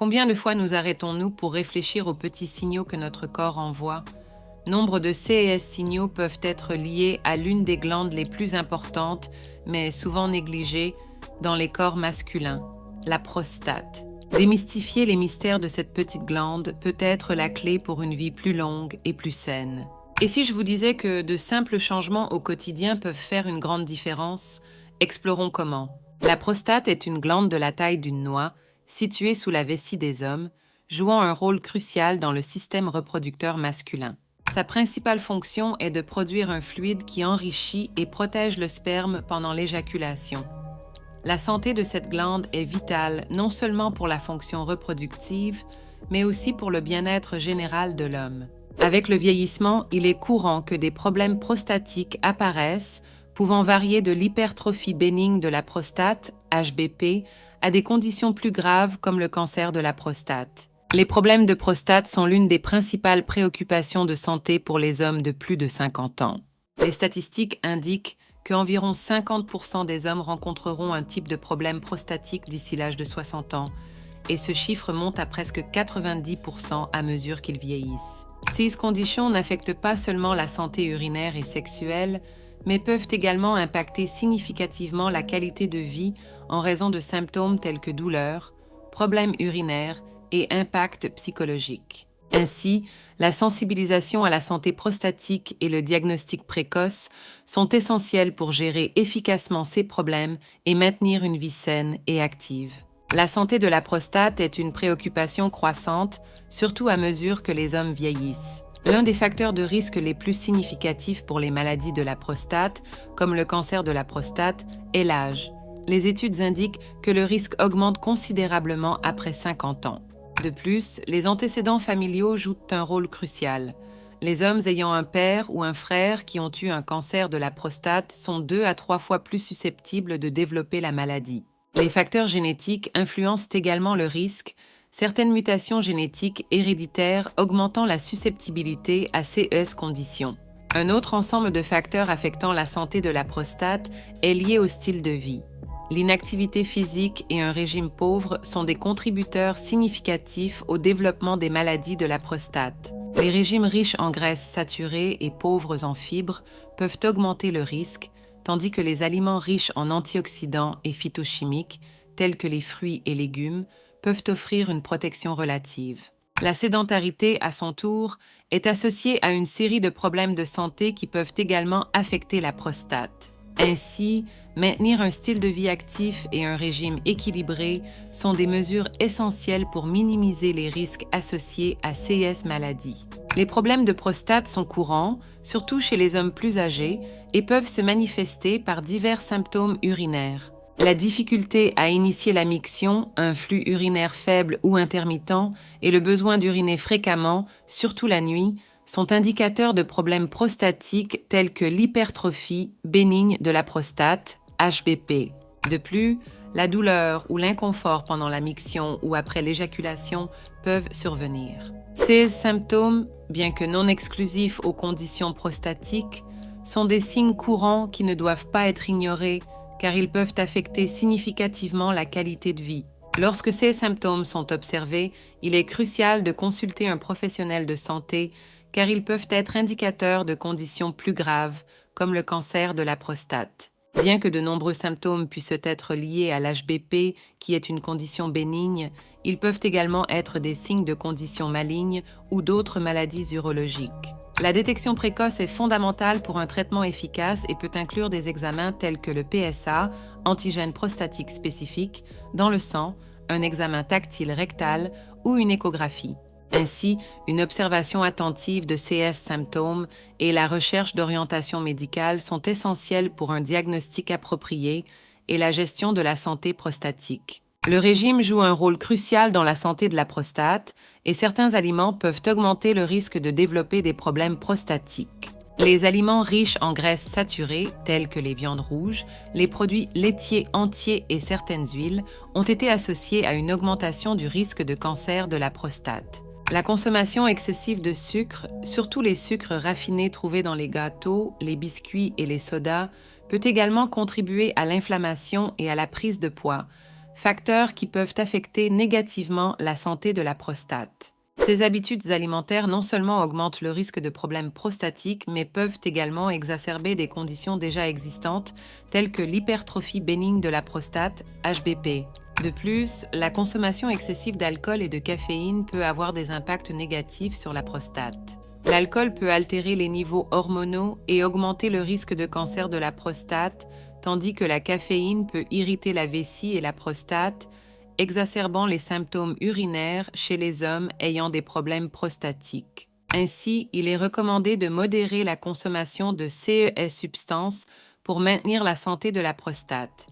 Combien de fois nous arrêtons-nous pour réfléchir aux petits signaux que notre corps envoie? Nombre de ces signaux peuvent être liés à l'une des glandes les plus importantes, mais souvent négligées, dans les corps masculins, la prostate. Démystifier les mystères de cette petite glande peut être la clé pour une vie plus longue et plus saine. Et si je vous disais que de simples changements au quotidien peuvent faire une grande différence, explorons comment. La prostate est une glande de la taille d'une noix, située sous la vessie des hommes, jouant un rôle crucial dans le système reproducteur masculin. Sa principale fonction est de produire un fluide qui enrichit et protège le sperme pendant l'éjaculation. La santé de cette glande est vitale non seulement pour la fonction reproductive, mais aussi pour le bien-être général de l'homme. Avec le vieillissement, il est courant que des problèmes prostatiques apparaissent, pouvant varier de l'hypertrophie bénigne de la prostate, HBP, à des conditions plus graves comme le cancer de la prostate. Les problèmes de prostate sont l'une des principales préoccupations de santé pour les hommes de plus de 50 ans. Les statistiques indiquent qu'environ 50% des hommes rencontreront un type de problème prostatique d'ici l'âge de 60 ans, et ce chiffre monte à presque 90% à mesure qu'ils vieillissent. Ces conditions n'affectent pas seulement la santé urinaire et sexuelle, mais peuvent également impacter significativement la qualité de vie en raison de symptômes tels que douleurs, problèmes urinaires et impacts psychologiques. Ainsi, la sensibilisation à la santé prostatique et le diagnostic précoce sont essentiels pour gérer efficacement ces problèmes et maintenir une vie saine et active. La santé de la prostate est une préoccupation croissante, surtout à mesure que les hommes vieillissent. L'un des facteurs de risque les plus significatifs pour les maladies de la prostate, comme le cancer de la prostate, est l'âge. Les études indiquent que le risque augmente considérablement après 50 ans. De plus, les antécédents familiaux jouent un rôle crucial. Les hommes ayant un père ou un frère qui ont eu un cancer de la prostate sont 2 à 3 fois plus susceptibles de développer la maladie. Les facteurs génétiques influencent également le risque, certaines mutations génétiques héréditaires augmentant la susceptibilité à ces conditions. Un autre ensemble de facteurs affectant la santé de la prostate est lié au style de vie. L'inactivité physique et un régime pauvre sont des contributeurs significatifs au développement des maladies de la prostate. Les régimes riches en graisses saturées et pauvres en fibres peuvent augmenter le risque, tandis que les aliments riches en antioxydants et phytochimiques, tels que les fruits et légumes, peuvent offrir une protection relative. La sédentarité, à son tour, est associée à une série de problèmes de santé qui peuvent également affecter la prostate. Ainsi, maintenir un style de vie actif et un régime équilibré sont des mesures essentielles pour minimiser les risques associés à ces maladies. Les problèmes de prostate sont courants, surtout chez les hommes plus âgés, et peuvent se manifester par divers symptômes urinaires. La difficulté à initier la miction, un flux urinaire faible ou intermittent, et le besoin d'uriner fréquemment, surtout la nuit, sont indicateurs de problèmes prostatiques tels que l'hypertrophie bénigne de la prostate, HBP. De plus, la douleur ou l'inconfort pendant la miction ou après l'éjaculation peuvent survenir. Ces symptômes, bien que non exclusifs aux conditions prostatiques, sont des signes courants qui ne doivent pas être ignorés car ils peuvent affecter significativement la qualité de vie. Lorsque ces symptômes sont observés, il est crucial de consulter un professionnel de santé car ils peuvent être indicateurs de conditions plus graves, comme le cancer de la prostate. Bien que de nombreux symptômes puissent être liés à l'HBP, qui est une condition bénigne, ils peuvent également être des signes de conditions malignes ou d'autres maladies urologiques. La détection précoce est fondamentale pour un traitement efficace et peut inclure des examens tels que le PSA, antigène prostatique spécifique, dans le sang, un examen tactile rectal ou une échographie. Ainsi, une observation attentive de ces symptômes et la recherche d'orientation médicale sont essentielles pour un diagnostic approprié et la gestion de la santé prostatique. Le régime joue un rôle crucial dans la santé de la prostate et certains aliments peuvent augmenter le risque de développer des problèmes prostatiques. Les aliments riches en graisses saturées, tels que les viandes rouges, les produits laitiers entiers et certaines huiles, ont été associés à une augmentation du risque de cancer de la prostate. La consommation excessive de sucre, surtout les sucres raffinés trouvés dans les gâteaux, les biscuits et les sodas, peut également contribuer à l'inflammation et à la prise de poids, facteurs qui peuvent affecter négativement la santé de la prostate. Ces habitudes alimentaires non seulement augmentent le risque de problèmes prostatiques, mais peuvent également exacerber des conditions déjà existantes, telles que l'hypertrophie bénigne de la prostate, HBP. De plus, la consommation excessive d'alcool et de caféine peut avoir des impacts négatifs sur la prostate. L'alcool peut altérer les niveaux hormonaux et augmenter le risque de cancer de la prostate, tandis que la caféine peut irriter la vessie et la prostate, exacerbant les symptômes urinaires chez les hommes ayant des problèmes prostatiques. Ainsi, il est recommandé de modérer la consommation de ces substances pour maintenir la santé de la prostate.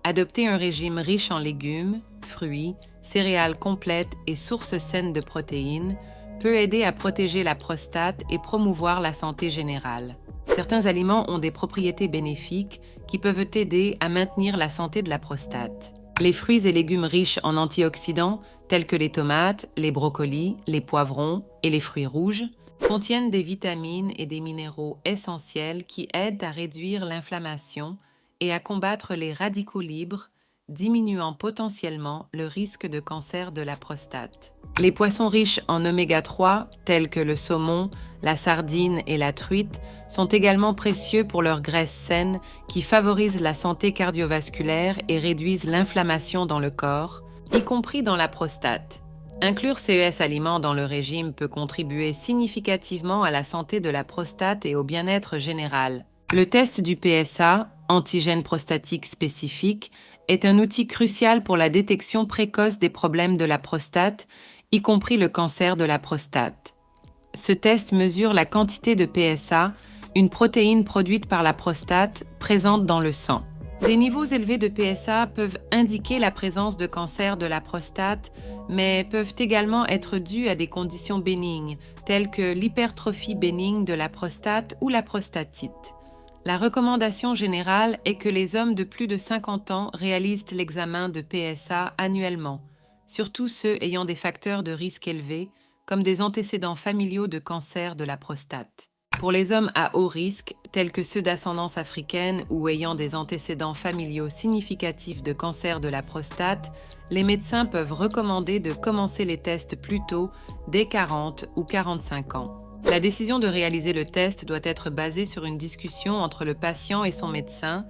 Adopter un régime riche en légumes, fruits, céréales complètes et sources saines de protéines peut aider à protéger la prostate et promouvoir la santé générale. Certains aliments ont des propriétés bénéfiques qui peuvent aider à maintenir la santé de la prostate. Les fruits et légumes riches en antioxydants, tels que les tomates, les brocolis, les poivrons et les fruits rouges, contiennent des vitamines et des minéraux essentiels qui aident à réduire l'inflammation et à combattre les radicaux libres, diminuant potentiellement le risque de cancer de la prostate. Les poissons riches en oméga 3, tels que le saumon, la sardine et la truite, sont également précieux pour leur graisse saine qui favorise la santé cardiovasculaire et réduisent l'inflammation dans le corps, y compris dans la prostate. Inclure ces aliments dans le régime peut contribuer significativement à la santé de la prostate et au bien-être général. Le test du PSA, antigène prostatique spécifique, est un outil crucial pour la détection précoce des problèmes de la prostate, y compris le cancer de la prostate. Ce test mesure la quantité de PSA, une protéine produite par la prostate, présente dans le sang. Des niveaux élevés de PSA peuvent indiquer la présence de cancer de la prostate, mais peuvent également être dus à des conditions bénignes, telles que l'hypertrophie bénigne de la prostate ou la prostatite. La recommandation générale est que les hommes de plus de 50 ans réalisent l'examen de PSA annuellement, surtout ceux ayant des facteurs de risque élevés, comme des antécédents familiaux de cancer de la prostate. Pour les hommes à haut risque, tels que ceux d'ascendance africaine ou ayant des antécédents familiaux significatifs de cancer de la prostate, les médecins peuvent recommander de commencer les tests plus tôt, dès 40 ou 45 ans. La décision de réaliser le test doit être basée sur une discussion entre le patient et son médecin,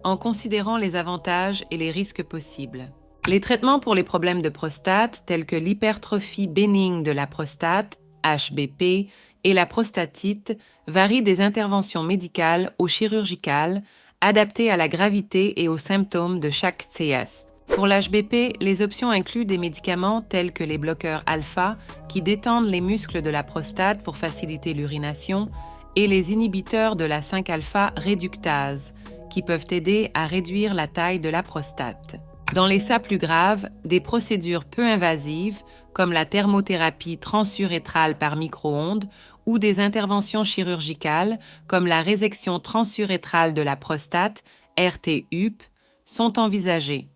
en considérant les avantages et les risques possibles. Les traitements pour les problèmes de prostate, tels que l'hypertrophie bénigne de la prostate, HBP, et la prostatite, varient des interventions médicales aux chirurgicales, adaptées à la gravité et aux symptômes de chaque CS. Pour l'HBP, les options incluent des médicaments tels que les bloqueurs alpha, qui détendent les muscles de la prostate pour faciliter l'urination, et les inhibiteurs de la 5-alpha réductase, qui peuvent aider à réduire la taille de la prostate. Dans les cas plus graves, des procédures peu invasives, comme la thermothérapie transurétrale par micro-ondes, ou des interventions chirurgicales, comme la résection transurétrale de la prostate, RTUP, sont envisagées.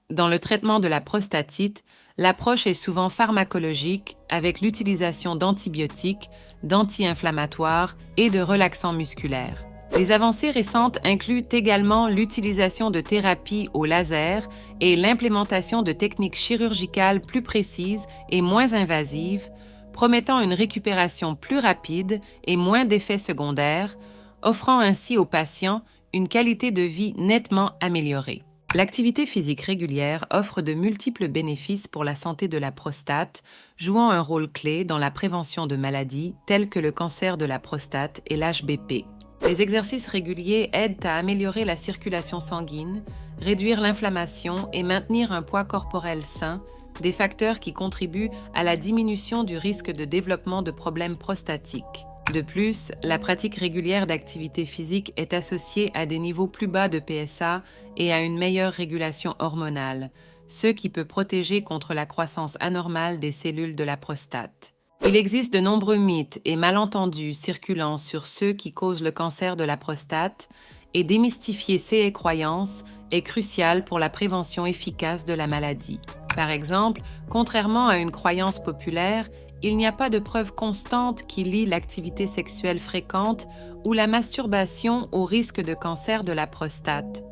Dans le traitement de la prostatite, l'approche est souvent pharmacologique avec l'utilisation d'antibiotiques, d'anti-inflammatoires et de relaxants musculaires. Les avancées récentes incluent également l'utilisation de thérapies au laser et l'implémentation de techniques chirurgicales plus précises et moins invasives, promettant une récupération plus rapide et moins d'effets secondaires, offrant ainsi aux patients une qualité de vie nettement améliorée. L'activité physique régulière offre de multiples bénéfices pour la santé de la prostate, jouant un rôle clé dans la prévention de maladies telles que le cancer de la prostate et l'HBP. Les exercices réguliers aident à améliorer la circulation sanguine, réduire l'inflammation et maintenir un poids corporel sain, des facteurs qui contribuent à la diminution du risque de développement de problèmes prostatiques. De plus, la pratique régulière d'activité physique est associée à des niveaux plus bas de PSA et à une meilleure régulation hormonale, ce qui peut protéger contre la croissance anormale des cellules de la prostate. Il existe de nombreux mythes et malentendus circulant sur ceux qui causent le cancer de la prostate, et démystifier ces croyances est crucial pour la prévention efficace de la maladie. Par exemple, contrairement à une croyance populaire, il n'y a pas de preuve constante qui lie l'activité sexuelle fréquente ou la masturbation au risque de cancer de la prostate.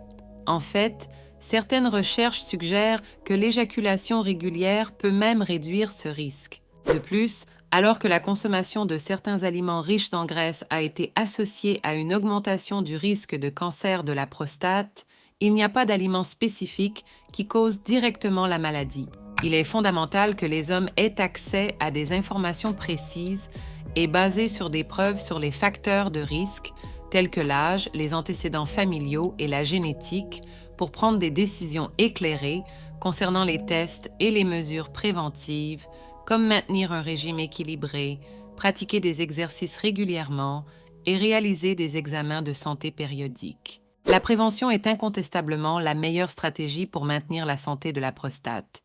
En fait, Certaines recherches suggèrent que l'éjaculation régulière peut même réduire ce risque. De plus, alors que la consommation de certains aliments riches en graisse a été associée à une augmentation du risque de cancer de la prostate, il n'y a pas d'aliments spécifiques qui causent directement la maladie. Il est fondamental que les hommes aient accès à des informations précises et basées sur des preuves sur les facteurs de risque, tels que l'âge, les antécédents familiaux et la génétique, pour prendre des décisions éclairées concernant les tests et les mesures préventives, comme maintenir un régime équilibré, pratiquer des exercices régulièrement et réaliser des examens de santé périodiques. La prévention est incontestablement la meilleure stratégie pour maintenir la santé de la prostate.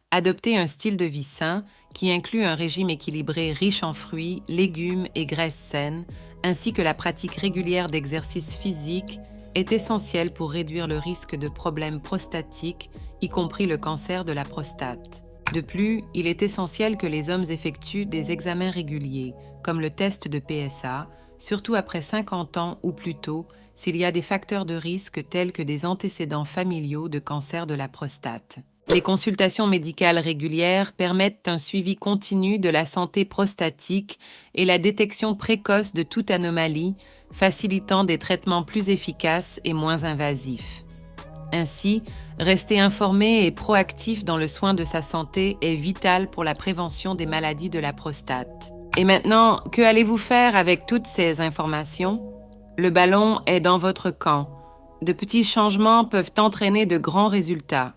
Adopter un style de vie sain qui inclut un régime équilibré riche en fruits, légumes et graisses saines, ainsi que la pratique régulière d'exercices physiques, est essentiel pour réduire le risque de problèmes prostatiques, y compris le cancer de la prostate. De plus, il est essentiel que les hommes effectuent des examens réguliers, comme le test de PSA, surtout après 50 ans ou plus tôt, s'il y a des facteurs de risque tels que des antécédents familiaux de cancer de la prostate. Les consultations médicales régulières permettent un suivi continu de la santé prostatique et la détection précoce de toute anomalie, facilitant des traitements plus efficaces et moins invasifs. Ainsi, rester informé et proactif dans le soin de sa santé est vital pour la prévention des maladies de la prostate. Et maintenant, que allez-vous faire avec toutes ces informations? Le ballon est dans votre camp. De petits changements peuvent entraîner de grands résultats.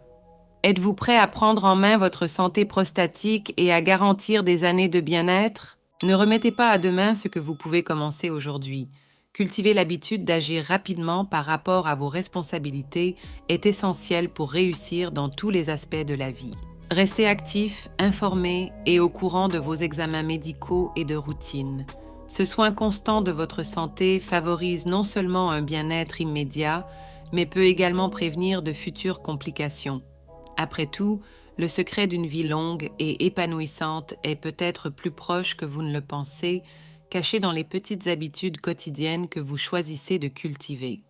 Êtes-vous prêt à prendre en main votre santé prostatique et à garantir des années de bien-être? Ne remettez pas à demain ce que vous pouvez commencer aujourd'hui. Cultiver l'habitude d'agir rapidement par rapport à vos responsabilités est essentiel pour réussir dans tous les aspects de la vie. Restez actif, informé et au courant de vos examens médicaux et de routine. Ce soin constant de votre santé favorise non seulement un bien-être immédiat, mais peut également prévenir de futures complications. Après tout, le secret d'une vie longue et épanouissante est peut-être plus proche que vous ne le pensez, caché dans les petites habitudes quotidiennes que vous choisissez de cultiver.